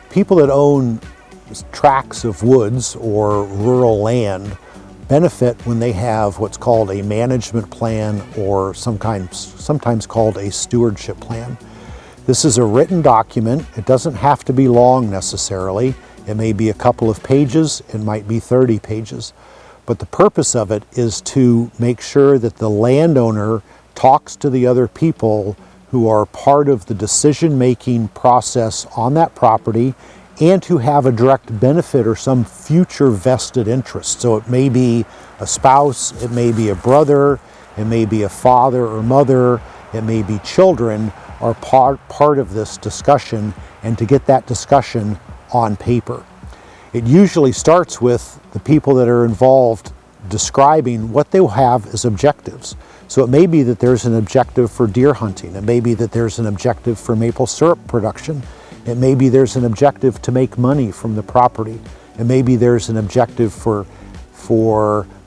People that own tracts of woods or rural land benefit when they have what's called a management plan, or sometimes called a stewardship plan. This is a written document. It doesn't have to be long necessarily. It may be a couple of pages, it might be 30 pages. But the purpose of it is to make sure that the landowner talks to the other people who are part of the decision-making process on that property, and who have a direct benefit or some future vested interest. So it may be a spouse, it may be a brother, it may be a father or mother, it may be children are part of this discussion, and to get that discussion on paper. It usually starts with the people that are involved describing what they will have as objectives. So it may be that there's an objective for deer hunting. It may be that there's an objective for maple syrup production. It may be there's an objective to make money from the property. It may be there's an objective for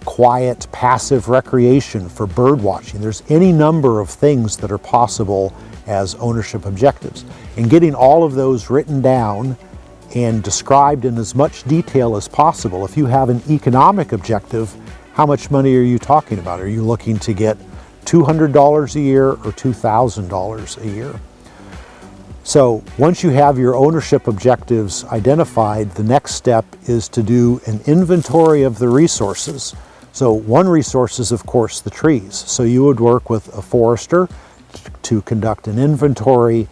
quiet, passive recreation, for bird watching. There's any number of things that are possible as ownership objectives. And getting all of those written down and described in as much detail as possible. If you have an economic objective, how much money are you talking about? Are you looking to get $200 a year or $2,000 a year? So once you have your ownership objectives identified, the next step is to do an inventory of the resources. So one resource is, of course, the trees. So you would work with a forester to conduct an inventory,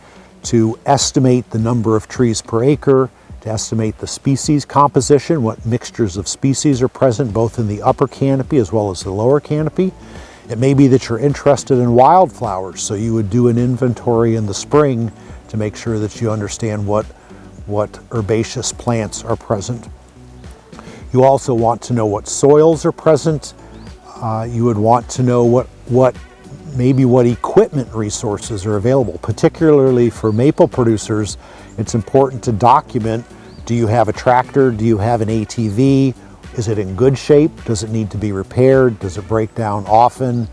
to estimate the number of trees per acre, to estimate the species composition, what mixtures of species are present both in the upper canopy as well as the lower canopy. It may be that you're interested in wildflowers, so you would do an inventory in the spring to make sure that you understand what herbaceous plants are present. You also want to know what soils are present. You would want to know what equipment resources are available. Particularly for maple producers, it's important to document: do you have a tractor? Do you have an ATV? Is it in good shape? Does it need to be repaired? Does it break down often?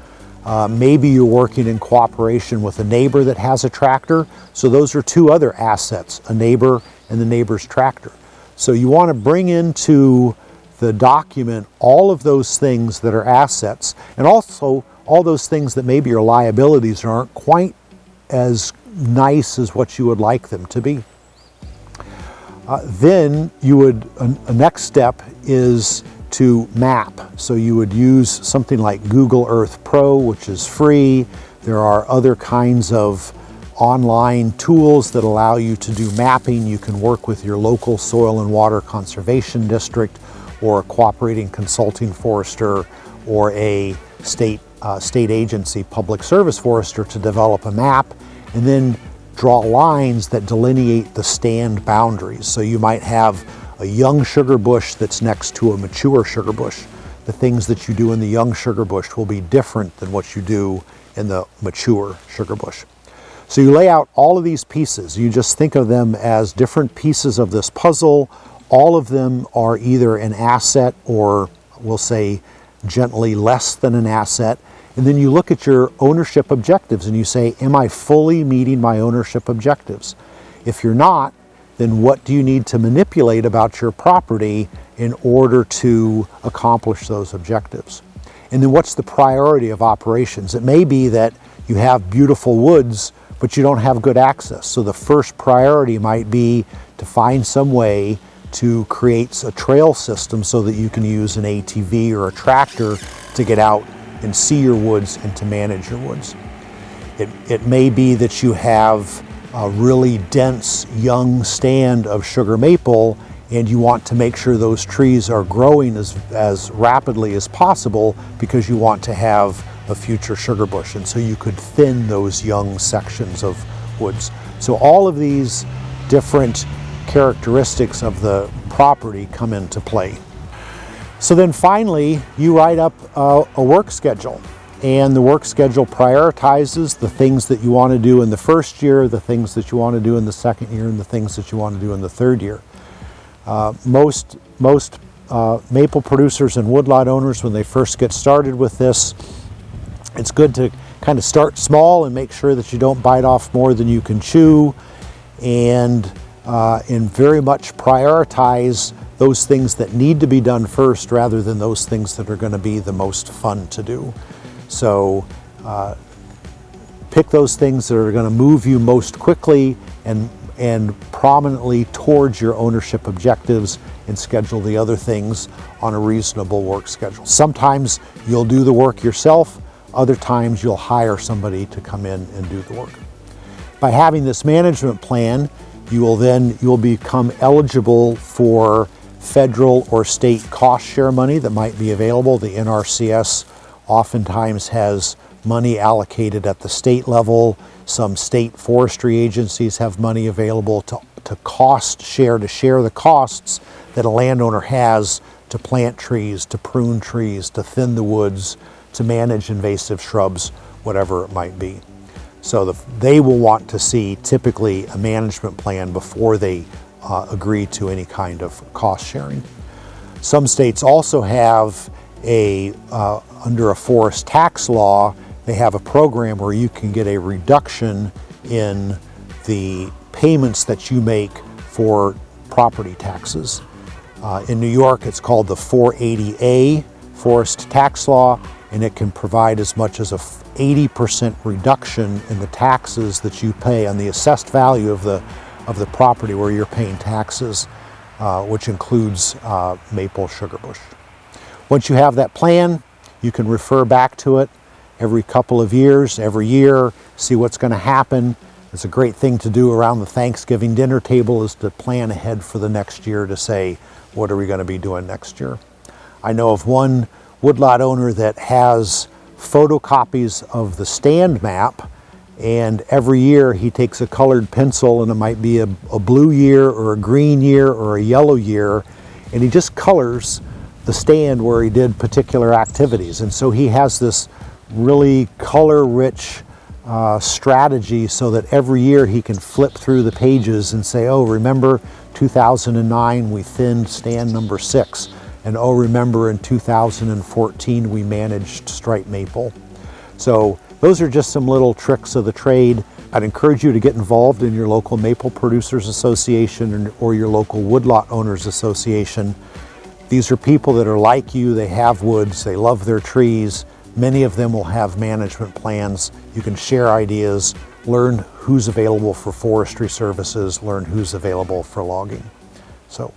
Maybe you're working in cooperation with a neighbor that has a tractor. So those are two other assets, a neighbor and the neighbor's tractor. So you want to bring into the document all of those things that are assets, and also all those things that maybe are liabilities or aren't quite as nice as what you would like them to be. Then a next step is to map. So you would use something like Google Earth Pro, which is free. There are other kinds of online tools that allow you to do mapping. You can work with your local soil and water conservation district, or a cooperating consulting forester, or a state agency public service forester to develop a map, and then draw lines that delineate the stand boundaries. So you might have a young sugar bush that's next to a mature sugar bush. The things that you do in the young sugar bush will be different than what you do in the mature sugar bush. So you lay out all of these pieces. You just think of them as different pieces of this puzzle. All of them are either an asset, or we'll say gently less than an asset. And then you look at your ownership objectives and you say, am I fully meeting my ownership objectives? If you're not, then what do you need to manipulate about your property in order to accomplish those objectives? And then what's the priority of operations? It may be that you have beautiful woods, but you don't have good access. So the first priority might be to find some way to create a trail system so that you can use an ATV or a tractor to get out and see your woods and to manage your woods. It may be that you have a really dense young stand of sugar maple, and you want to make sure those trees are growing as rapidly as possible because you want to have a future sugar bush, and so you could thin those young sections of woods. So all of these different characteristics of the property come into play. So then finally, you write up a work schedule, and the work schedule prioritizes the things that you want to do in the first year, the things that you want to do in the second year, and the things that you want to do in the third year. Most maple producers and woodlot owners, when they first get started with this, it's good to kind of start small and make sure that you don't bite off more than you can chew, and very much prioritize those things that need to be done first rather than those things that are going to be the most fun to do. So pick those things that are going to move you most quickly and prominently towards your ownership objectives, and schedule the other things on a reasonable work schedule. Sometimes you'll do the work yourself, other times you'll hire somebody to come in and do the work. By having this management plan, you'll become eligible for federal or state cost share money that might be available. The NRCS oftentimes has money allocated at the state level. Some state forestry agencies have money available to cost share, to share the costs that a landowner has to plant trees, to prune trees, to thin the woods, to manage invasive shrubs, whatever it might be. So they will want to see typically a management plan before they agree to any kind of cost sharing. Some states also have under a forest tax law, they have a program where you can get a reduction in the payments that you make for property taxes. In New York, it's called the 480A forest tax law, and it can provide as much as a 80% reduction in the taxes that you pay on the assessed value of the property where you're paying taxes, which includes maple sugar bush. Once you have that plan, you can refer back to it every couple of years, every year, see what's going to happen. It's a great thing to do around the Thanksgiving dinner table, is to plan ahead for the next year, to say, what are we going to be doing next year? I know of one woodlot owner that has photocopies of the stand map, and every year he takes a colored pencil, and it might be a blue year or a green year or a yellow year, and he just colors the stand where he did particular activities. And so he has this really color-rich strategy, so that every year he can flip through the pages and say, oh, remember 2009 we thinned stand number 6, and oh, remember in 2014 we managed striped maple. So those are just some little tricks of the trade. I'd encourage you to get involved in your local Maple Producers Association or your local Woodlot Owners Association. These are people that are like you. They have woods, they love their trees. Many of them will have management plans. You can share ideas, learn who's available for forestry services, learn who's available for logging. So